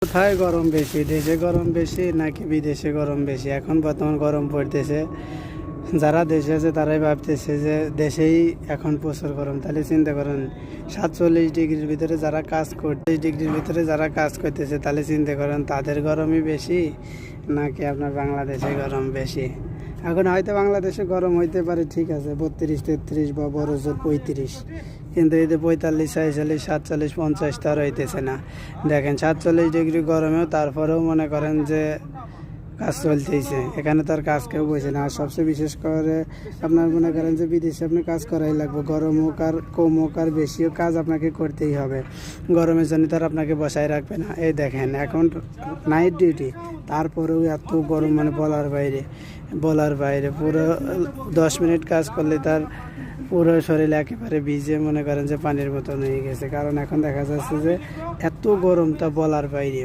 কোথায় গরম বেশি, দেশে গরম বেশি নাকি বিদেশে গরম বেশি? এখন বর্তমান গরম পড়তেছে, যারা দেশে আছে তারাই ভাবতেছে যে দেশেই এখন প্রচুর গরম। তাহলে চিন্তা করেন 47 ডিগ্রির ভিতরে যারা কাজ করতে, ডিগ্রির ভিতরে যারা কাজ করতেছে, তাহলে চিন্তা করেন তাদের গরমই বেশি নাকি আপনার বাংলাদেশে গরম বেশি। এখন হয়তো বাংলাদেশে গরম হইতে পারে, ঠিক আছে, 32, 33 বা বড় জোর 35, কিন্তু এই যে 45, 46, 47, 50 তো আর হইতেছে না। দেখেন 47 ডিগ্রি গরমেও তারপরেও মনে করেন যে কাজ চলতেইছে, এখানে তো আর কাজ কেউ বসে না। আর সবচেয়ে বিশেষ করে আপনার মনে করেন যে বিদেশে আপনি কাজ করাই লাগবে, গরম হোক আর কম হোক আর বেশি হোক, কাজ আপনাকে করতেই হবে। গরমের জন্য তো আর আপনাকে বসায় রাখবে না। এই দেখেন এখন নাইট ডিউটি, তারপরেও এত গরম, মানে বলার বাইরে পুরো 10 মিনিট কাজ করলে তার পুরো শরীর একেবারে ভিজে মনে করেন যে পানির মতন হয়ে গেছে। কারণ এখন দেখা যাচ্ছে যে এত গরম, তা বলার বাইরে।